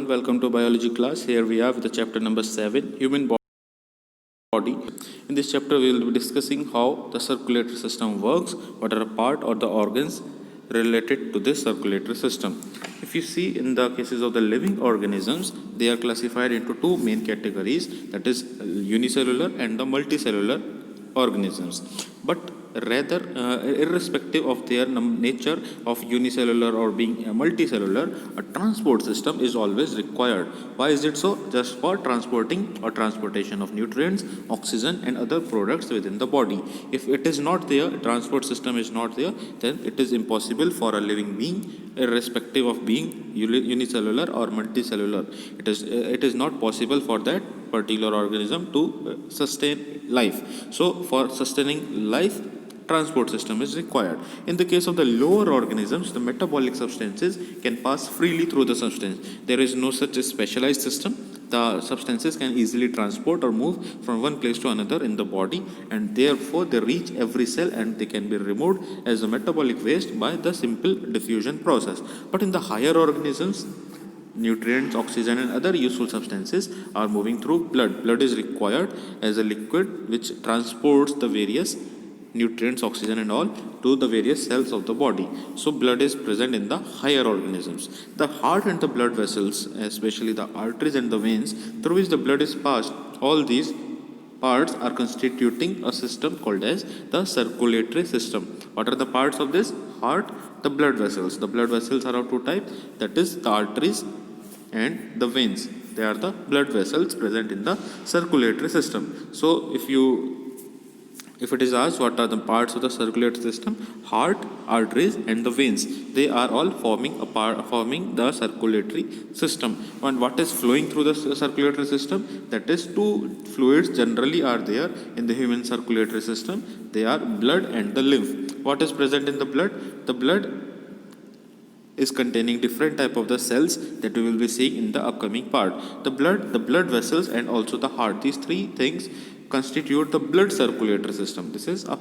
everyone, welcome to biology class. Here we are with the chapter number 7, human body. In this chapter we will be discussing how the circulatory system works, what are a part or the organs related to this circulatory system. If you see in the cases of the living organisms, they are classified into two main categories, that is unicellular and the multicellular organisms. But rather, irrespective of their nature of unicellular or being multicellular, a transport system is always required. Why is it so? Just for transporting or transportation of nutrients, oxygen and other products within the body. If it is not there, transport system is not there, then it is impossible for a living being, irrespective of being unicellular or multicellular. It is not possible for that particular organism to sustain life. So for sustaining life, transport system is required. In the case of the lower organisms, the metabolic substances can pass freely through the substance. There is no such a specialized system. The substances can easily transport or move from one place to another in the body, and therefore they reach every cell and they can be removed as a metabolic waste by the simple diffusion process. But in the higher organisms, nutrients, oxygen and other useful substances are moving through blood. Blood is required as a liquid which transports the various nutrients, oxygen and all to the various cells of the body. So blood is present in the higher organisms. The heart and the blood vessels, especially the arteries and the veins through which the blood is passed, all these parts are constituting a system called as the circulatory system. What are the parts of this? Heart, the blood vessels. The blood vessels are of two types, that is the arteries and the veins. They are the blood vessels present in the circulatory system. So if it is asked what are the parts of the circulatory system, heart, arteries and the veins, they are all forming the circulatory system. And what is flowing through the circulatory system? That is, two fluids generally are there in the human circulatory system. They are blood and the lymph. What is present in the blood? The blood is containing different type of the cells that we will be seeing in the upcoming part. The blood vessels and also the heart, these three things constitute the blood circulatory system. This is a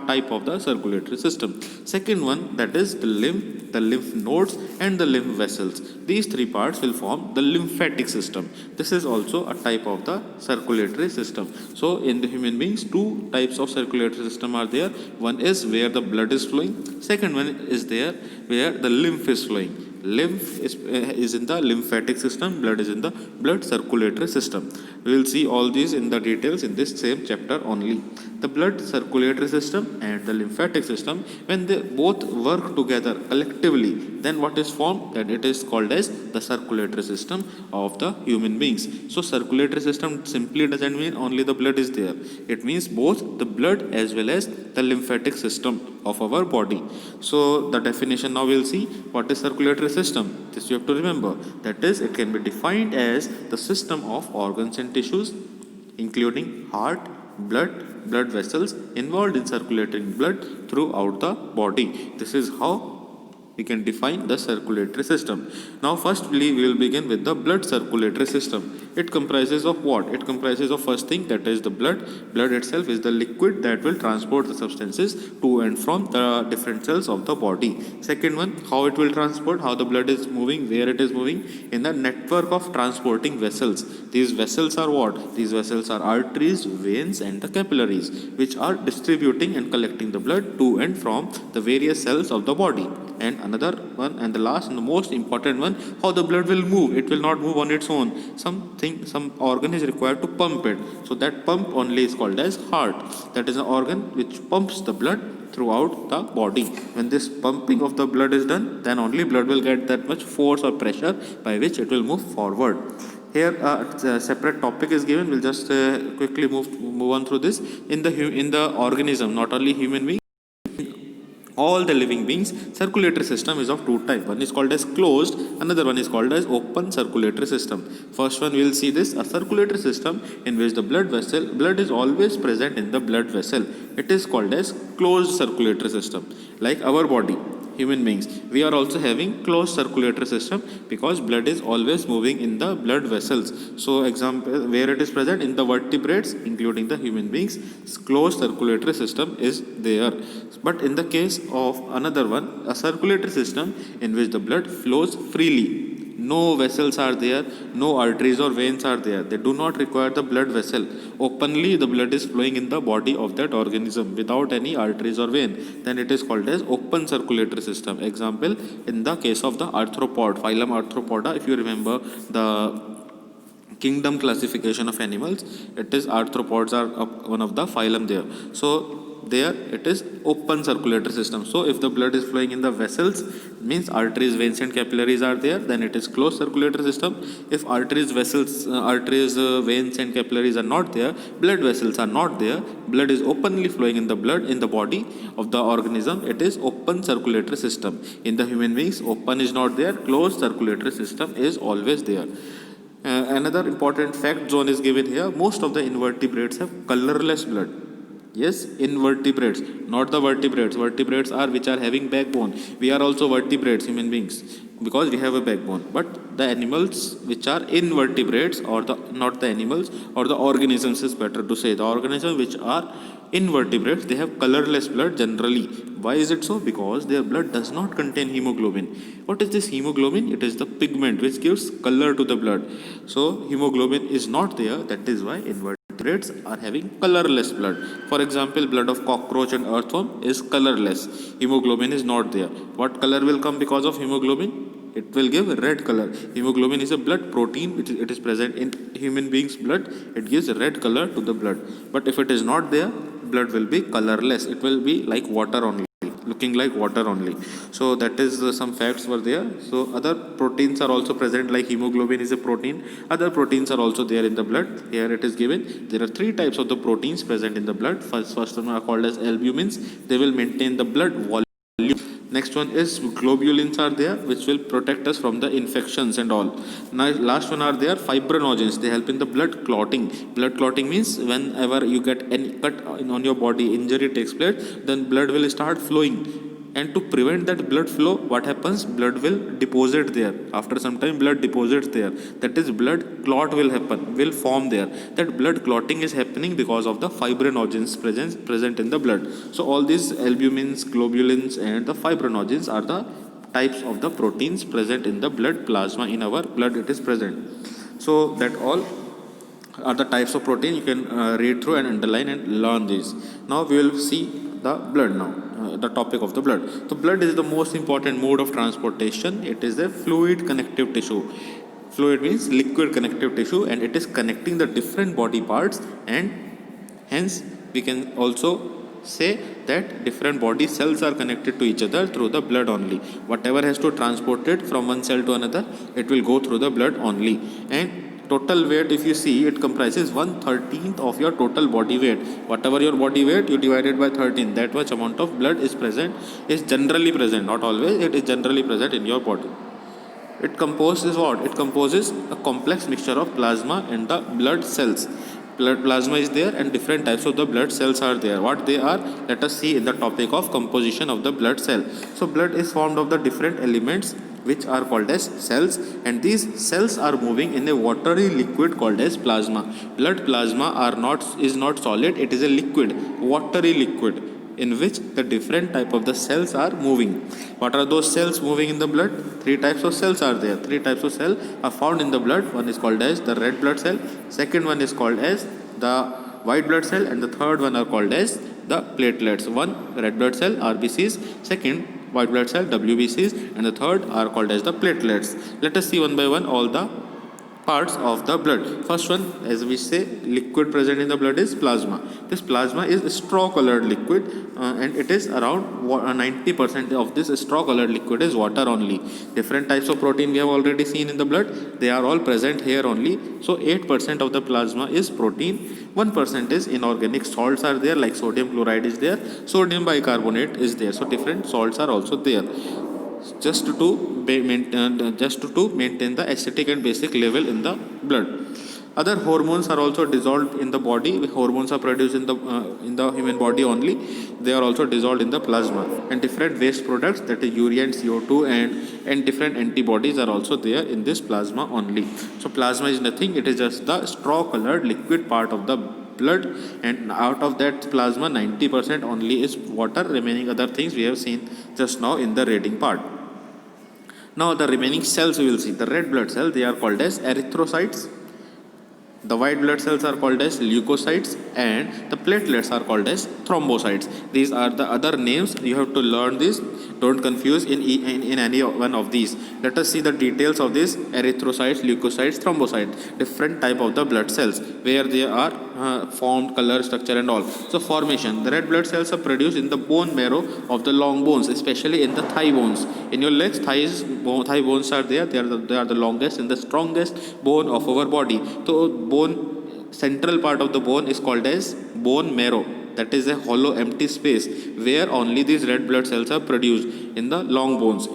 type of the circulatory system. Second one, that is the lymph nodes and the lymph vessels. These three parts will form the lymphatic system. This is also a type of the circulatory system. So in the human beings, two types of circulatory system are there. One is where the blood is flowing. Second one is there where the lymph is flowing. Lymph is in the lymphatic system, blood is in the blood circulatory system. We will see all these in the details in this same chapter only. The blood circulatory system and the lymphatic system, when they both work together collectively, then what is formed? Then it is called as the circulatory system of the human beings. So circulatory system simply doesn't mean only the blood is there. It means both the blood as well as the lymphatic system of our body. So the definition now we'll see what is circulatory system. This you have to remember. That is, it can be defined as the system of organs and tissues, including heart, blood vessels involved in circulating blood throughout the body. This is how we can define the circulatory system. Now firstly we will begin with the blood circulatory system. It comprises of what? It comprises of first thing, that is the blood. Blood itself is the liquid that will transport the substances to and from the different cells of the body. Second one, how it will transport, how the blood is moving, where it is moving, in the network of transporting vessels. These vessels are what? These vessels are arteries, veins and the capillaries, which are distributing and collecting the blood to and from the various cells of the body. And another one, and the last and the most important one, how the blood will move. It will not move on its own. Some organ is required to pump it. So that pump only is called as heart. That is an organ which pumps the blood throughout the body. When this pumping of the blood is done, then only blood will get that much force or pressure by which it will move forward. Here a separate topic is given. We'll just quickly move on through this. In the organism, not only human being, all the living beings, circulatory system is of two types. One is called as closed, another one is called as open circulatory system. First one we will see this, a circulatory system in which the blood is always present in the blood vessel. It is called as closed circulatory system. Like our body, human beings, we are also having closed circulatory system because blood is always moving in the blood vessels. So example, where it is present in the vertebrates, including the human beings, closed circulatory system is there. But in the case of another one, a circulatory system in which the blood flows freely, No vessels are there, no arteries or veins are there. They do not require the blood vessel. Openly the blood is flowing in the body of that organism without any arteries or vein. Then it is called as open circulatory system. Example, in the case of the arthropod, phylum Arthropoda, if you remember the kingdom classification of animals, it is arthropods are one of the phylum there. So there it is open circulatory system. So if the blood is flowing in the vessels, means arteries, veins and capillaries are there, then it is closed circulatory system. If arteries, veins and capillaries are not there, blood vessels are not there, blood is openly flowing in the body of the organism, it is open circulatory system. In the human beings, open is not there, closed circulatory system is always there. Another important fact zone is given here. Most of the invertebrates have colorless blood. Yes, invertebrates, not the vertebrates. Vertebrates are which are having backbone. We are also vertebrates, human beings, because we have a backbone. But the animals which are invertebrates, or the not the animals, or the organisms is better to say, the organisms which are invertebrates, they have colorless blood generally. Why is it so? Because their blood does not contain hemoglobin. What is this hemoglobin? It is the pigment which gives color to the blood. So hemoglobin is not there. That is why invertebrates are having colorless blood. For example, blood of cockroach and earthworm is colorless. Hemoglobin is not there. What color will come because of hemoglobin? It will give red color. Hemoglobin is a blood protein which it is present in human beings' blood. It gives red color to the blood. But if it is not there, blood will be colorless. It will be like water only, looking like water only. So that is some facts were there. So other proteins are also present, like hemoglobin is a protein. Other proteins are also there in the blood. Here it is given. There are three types of the proteins present in the blood. First one are called as albumins. They will maintain the blood volume. Next one is globulins are there, which will protect us from the infections and all. Now last one are there fibrinogens. They help in the blood clotting. Blood clotting means whenever you get any cut on your body, injury takes place, then blood will start flowing. And to prevent that blood flow, what happens? Blood will deposit there. After some time, blood deposits there. That is, blood clot will happen, will form there. That blood clotting is happening because of the fibrinogens present in the blood. So all these albumins, globulins, and the fibrinogens are the types of the proteins present in the blood plasma. In our blood, it is present. So that all are the types of protein. You can read through and underline and learn these. Now we will see the blood now. The topic of the blood. The blood is the most important mode of transportation. It is a fluid connective tissue. Fluid means liquid connective tissue, and it is connecting the different body parts, and hence we can also say that different body cells are connected to each other through the blood only. Whatever has to transport it from one cell to another, it will go through the blood only. And total weight, if you see, it comprises 1/13 of your total body weight. Whatever your body weight, you divided by 13. That much amount of blood is present, is generally present, not always, it is generally present in your body. It composes what? It composes a complex mixture of plasma and the blood cells. Blood plasma is there, and different types of the blood cells are there. What they are, let us see in the topic of composition of the blood cell. So blood is formed of the different elements which are called as cells, and these cells are moving in a watery liquid called as plasma. Blood plasma is not solid, it is a liquid, watery liquid, in which the different type of the cells are moving. What are those cells moving in the blood? Three types of cells are there. Three types of cells are found in the blood. One is called as the red blood cell, second one is called as the white blood cell, and the third one are called as the platelets. One, red blood cell, RBCs, second, white blood cell, WBCs, and the third are called as the platelets. Let us see one by one all the parts of the blood. First one, as we say, liquid present in the blood is plasma. This plasma is straw colored liquid, and it is around 90% of this straw colored liquid is water only. Different types of protein we have already seen in the blood, they are all present here only. So 8% of the plasma is protein, 1% is inorganic salts are there, like sodium chloride is there, sodium bicarbonate is there. So different salts are also there, just to maintain the acidic and basic level in the blood. Other hormones are also dissolved in the body. Hormones are produced in the human body only. They are also dissolved in the plasma. And different waste products, that is urea and CO2 and different antibodies are also there in this plasma only. So plasma is nothing, it is just the straw colored liquid part of the blood, and out of that plasma 90% only is water. Remaining other things we have seen just now in the reading part. Now the remaining cells we will see. The red blood cells, they are called as erythrocytes. The white blood cells are called as leukocytes, and the platelets are called as thrombocytes. These are the other names. You have to learn this. Don't confuse in any one of these. Let us see the details of this erythrocytes, leukocytes, thrombocytes. Different type of the blood cells, where they are formed, color, structure and all. So formation. The red blood cells are produced in the bone marrow of the long bones, especially in the thigh bones. In your legs, thigh bones are there. They are the longest and the strongest bone of our body. So bone, central part of the bone is called as bone marrow. That is a hollow empty space where only these red blood cells are produced in the long bones.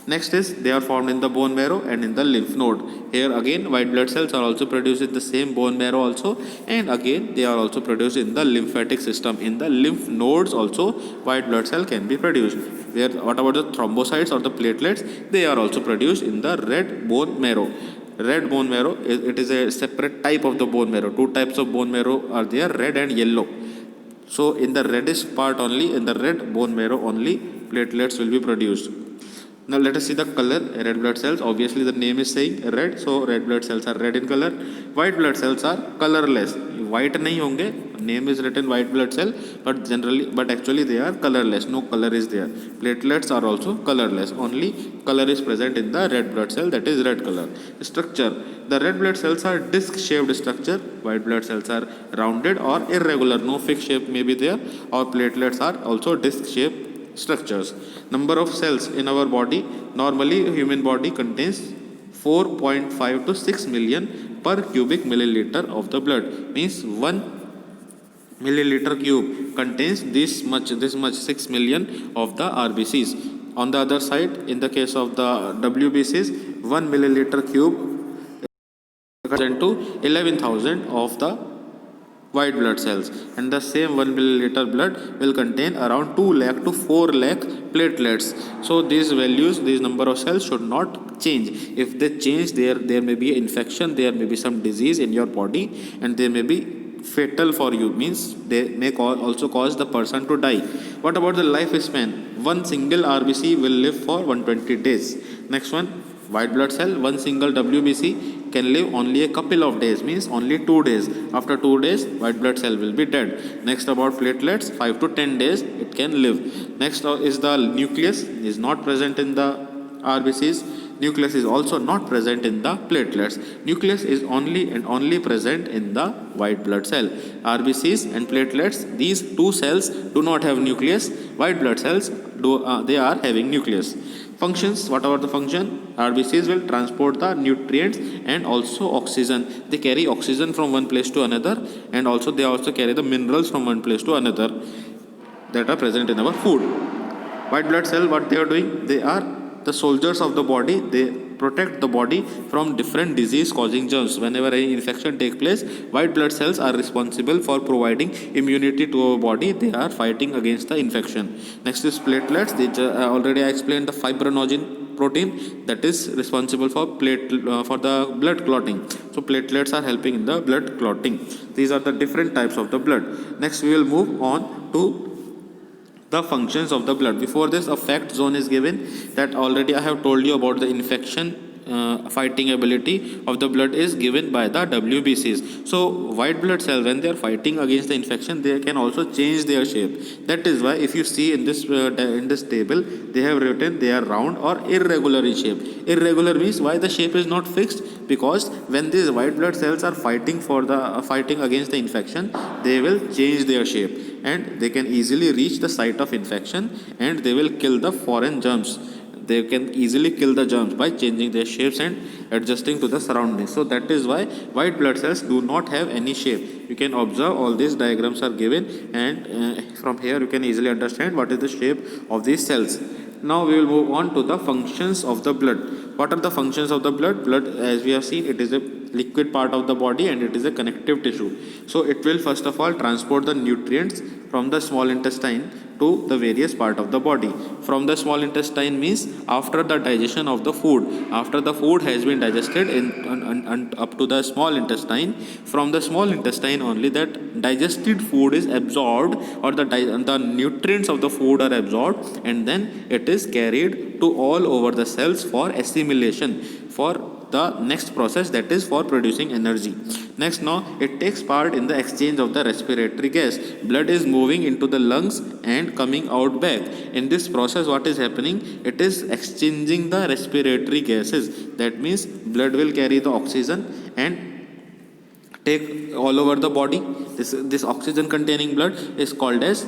Next is they are formed in the bone marrow and in the lymph node. Here again white blood cells are also produced in the same bone marrow also, and again they are also produced in the lymphatic system. In the lymph nodes also white blood cell can be produced. Where what about the thrombocytes or the platelets? They are also produced in the red bone marrow. Red bone marrow, it is a separate type of the bone marrow. Two types of bone marrow are there, red and yellow. So in the reddish part only, in the red bone marrow only, platelets will be produced. Now let us see the color. Red blood cells, obviously the name is saying red, so red blood cells are red in color. White blood cells are colorless. White नहीं होंगे, name is written white blood cell, but actually they are colorless. No color is there. Platelets are also colorless. Only color is present in the red blood cell, that is red color. Structure. The red blood cells are disc-shaped structure. White blood cells are rounded or irregular. No fixed shape may be there. Or platelets are also disc-shaped structures. Number of cells in our body. Normally, human body contains 4.5 to 6 million per cubic milliliter of the blood. Means 1 milliliter cube contains this much 6 million of the RBCs. On the other side, in the case of the WBCs, 1 milliliter cube equals to 11,000 of the white blood cells, and the same 1 milliliter blood will contain around 2 lakh to 4 lakh platelets. So these values, these number of cells should not change. If they change, there may be infection, there may be some disease in your body, and they may be fatal for you, means they may also cause the person to die. What about the lifespan? One single RBC will live for 120 days. Next one, white blood cell, one single WBC can live only a couple of days, means only 2 days. After 2 days, white blood cell will be dead. Next about platelets, 5 to 10 days it can live. Next is the nucleus, is not present in the RBCs. Nucleus is also not present in the platelets. Nucleus is only present in the white blood cell. RBCs and platelets, these two cells do not have nucleus. White blood cells they are having nucleus. Functions, what about the function? RBCs will transport the nutrients and also oxygen. They carry oxygen from one place to another, and also they also carry the minerals from one place to another that are present in our food. White blood cell, what they are doing? They are the soldiers of the body. They protect the body from different disease causing germs. Whenever any infection takes place, white blood cells are responsible for providing immunity to our body. They are fighting against the infection. Next is platelets. Already I explained the fibrinogen protein that is responsible for the blood clotting. So platelets are helping in the blood clotting. These are the different types of the blood. Next we will move on to the functions of the blood. Before this, a fact zone is given, that already I have told you about the infection fighting ability of the blood is given by the WBCs. So white blood cells, when they are fighting against the infection, they can also change their shape. That is why if you see in this table, they have written they are round or irregular in shape. Irregular means why the shape is not fixed? Because when these white blood cells are fighting against the infection, they will change their shape, and they can easily reach the site of infection, and they will kill the foreign germs. They can easily kill the germs by changing their shapes and adjusting to the surroundings. So that is why white blood cells do not have any shape. You can observe all these diagrams are given, and from here you can easily understand what is the shape of these cells. Now we will move on to the functions of the blood. What are the functions of the blood? Blood, as we have seen, it is a liquid part of the body and it is a connective tissue. So it will first of all transport the nutrients from the small intestine to the various part of the body. From the small intestine means after the digestion of the food, after the food has been digested up to the small intestine, from the small intestine only that digested food is absorbed, or the nutrients of the food are absorbed, and then it is carried to all over the cells for assimilation, for the next process, that is for producing energy. Next, now it takes part in the exchange of the respiratory gas. Blood is moving into the lungs and coming out back. In this process, what is happening? It is exchanging the respiratory gases. That means blood will carry the oxygen and take all over the body. This oxygen containing blood is called as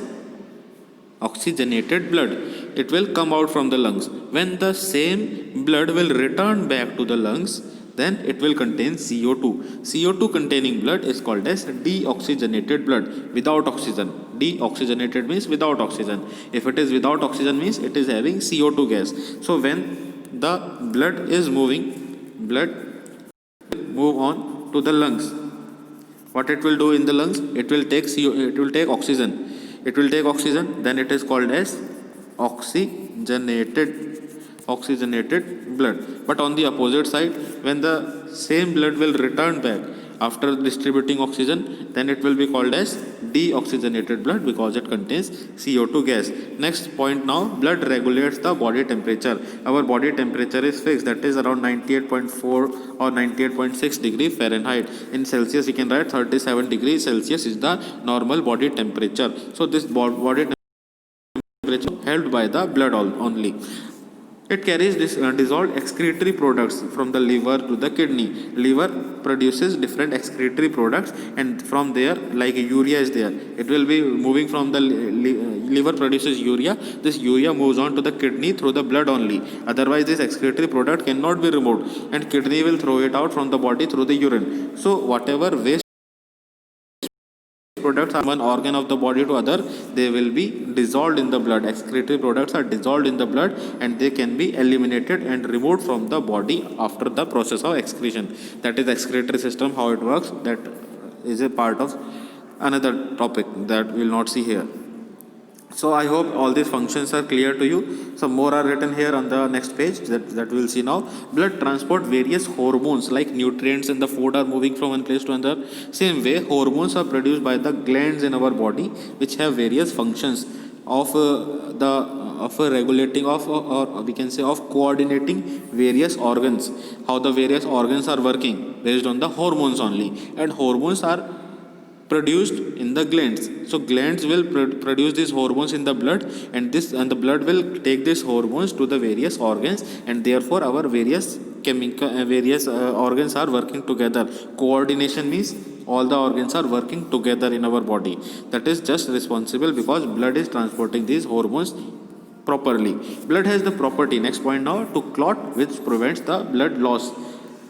oxygenated blood. It will come out from the lungs. When the same blood will return back to the lungs, then it will contain CO2. CO2 containing blood is called as deoxygenated blood, without oxygen. Deoxygenated means without oxygen. If it is without oxygen means it is having CO2 gas. So when the blood is moving, blood move on to the lungs. What it will do in the lungs? It will take oxygen. It will take oxygen, then it is called as oxygenated blood. But on the opposite side, when the same blood will return back after distributing oxygen, then it will be called as deoxygenated blood, because it contains CO2 gas. Next point now, blood regulates the body temperature. Our body temperature is fixed, that is around 98.4 or 98.6 degree Fahrenheit. In Celsius, you can write 37 degrees Celsius is the normal body temperature. So this body temperature held by the blood only. It carries dissolved excretory products from the liver to the kidney. Liver produces different excretory products, and from there, like urea is there, it will be moving from the liver produces urea. This urea moves on to the kidney through the blood only. Otherwise, this excretory product cannot be removed, and kidney will throw it out from the body through the urine. So whatever waste products are one organ of the body to other, they will be dissolved in the blood. Excretory products are dissolved in the blood, and they can be eliminated and removed from the body after the process of excretion. That is excretory system, how it works. That is a part of another topic that we will not see here. So I hope all these functions are clear to you. Some more are written here on the next page that we will see now. Blood transport various hormones, like nutrients in the food are moving from one place to another. Same way, hormones are produced by the glands in our body, which have various functions of regulating or we can say of coordinating various organs. How the various organs are working based on the hormones only, and hormones are produced in the glands. So glands will produce these hormones in the blood, and the blood will take these hormones to the various organs, and therefore our various organs are working together. Coordination means all the organs are working together in our body. That is just responsible because blood is transporting these hormones properly. Blood has the property, next point now, to clot, which prevents the blood loss,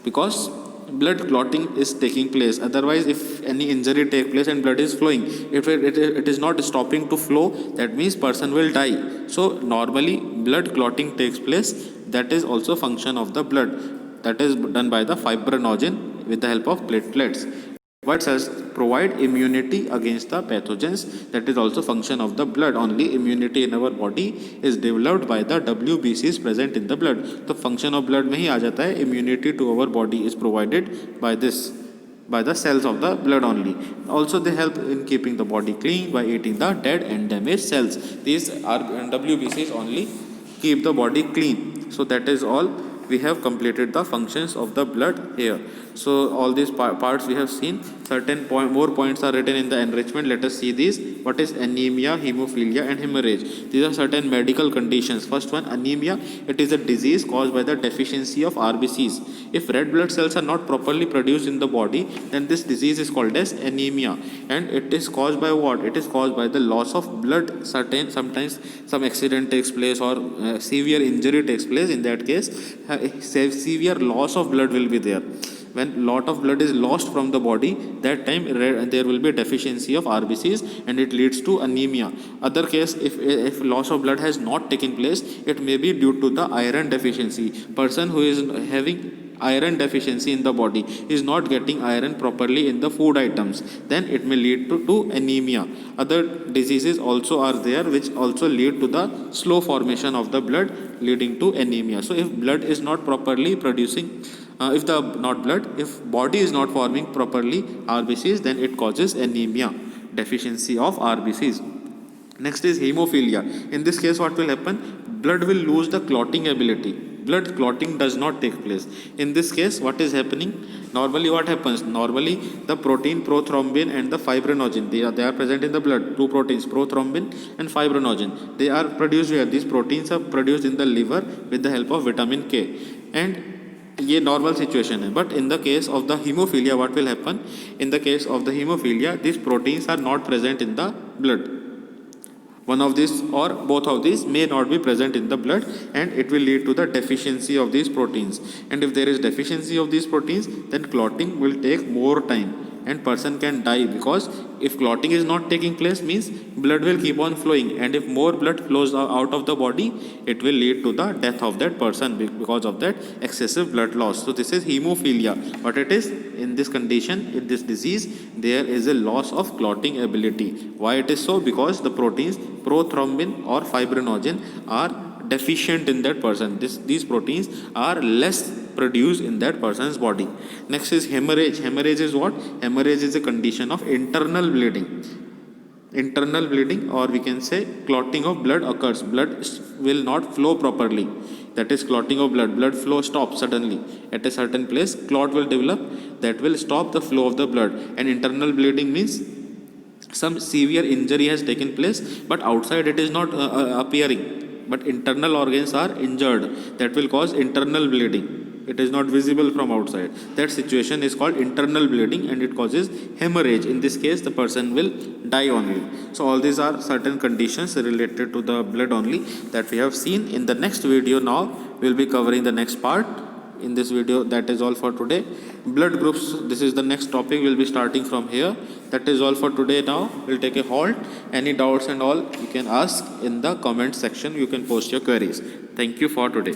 because blood clotting is taking place. Otherwise, if any injury take place and blood is flowing, if it is not stopping to flow, that means person will die. So normally blood clotting takes place. That is also function of the blood. That is done by the fibrinogen with the help of platelets. White cells provide immunity against the pathogens. That is also function of the blood. Only immunity in our body is developed by the WBCs present in the blood. The function of blood में ही आ जाता है. Immunity to our body is provided by the cells of the blood only. Also, they help in keeping the body clean by eating the dead and damaged cells. These are WBCs only keep the body clean. So that is all. We have completed the functions of the blood here. So all these parts we have seen. Certain more points are written in the enrichment. Let us see these. What is anemia, hemophilia and hemorrhage? These are certain medical conditions. First one, anemia. It is a disease caused by the deficiency of RBCs. If red blood cells are not properly produced in the body, then this disease is called as anemia. And it is caused by what? It is caused by the loss of blood. Sometimes some accident takes place or severe injury takes place. In that case, severe loss of blood will be there. When lot of blood is lost from the body, that time there will be a deficiency of RBCs and it leads to anemia. Other case, if loss of blood has not taken place, it may be due to the iron deficiency. Person who is having iron deficiency in the body, is not getting iron properly in the food items, then it may lead to anemia. Other diseases also are there which also lead to the slow formation of the blood, leading to anemia. So if blood is not properly producing, if body is not forming properly RBCs, then it causes anemia, deficiency of RBCs. Next is hemophilia. In this case, what will happen? Blood will lose the clotting ability. Blood clotting does not take place. In this case, what is happening? Normally, what happens? Normally, the protein prothrombin and the fibrinogen, they are present in the blood. Two proteins, prothrombin and fibrinogen. They are produced here. These proteins are produced in the liver with the help of vitamin K. And ये normal situation है. But in the case of the hemophilia, what will happen? In the case of the hemophilia, these proteins are not present in the blood. One of these or both of these may not be present in the blood, and it will lead to the deficiency of these proteins. And if there is deficiency of these proteins, then clotting will take more time and person can die, because if clotting is not taking place, means blood will keep on flowing, and if more blood flows out of the body, it will lead to the death of that person because of that excessive blood loss. So this is hemophilia. What it is? In this condition, in this disease, there is a loss of clotting ability. Why it is so? Because the proteins prothrombin or fibrinogen are deficient in that person. These proteins are less produced in that person's body. Next is hemorrhage. Hemorrhage is what? Hemorrhage is a condition of internal bleeding. Internal bleeding, or we can say clotting of blood occurs. Blood will not flow properly. That is clotting of blood. Blood flow stops suddenly at a certain place. Clot will develop that will stop the flow of the blood. And internal bleeding means some severe injury has taken place, but outside it is not appearing, but internal organs are injured. That will cause internal bleeding. It is not visible from outside. That situation is called internal bleeding, and it causes hemorrhage. In this case, the person will die only. So all these are certain conditions related to the blood only that we have seen. In the next video now, we will be covering the next part. In this video, that is all for today. Blood groups, this is the next topic. We'll be starting from here. That is all for today now. We'll take a halt. Any doubts and all, you can ask in the comment section. You can post your queries. Thank you for today.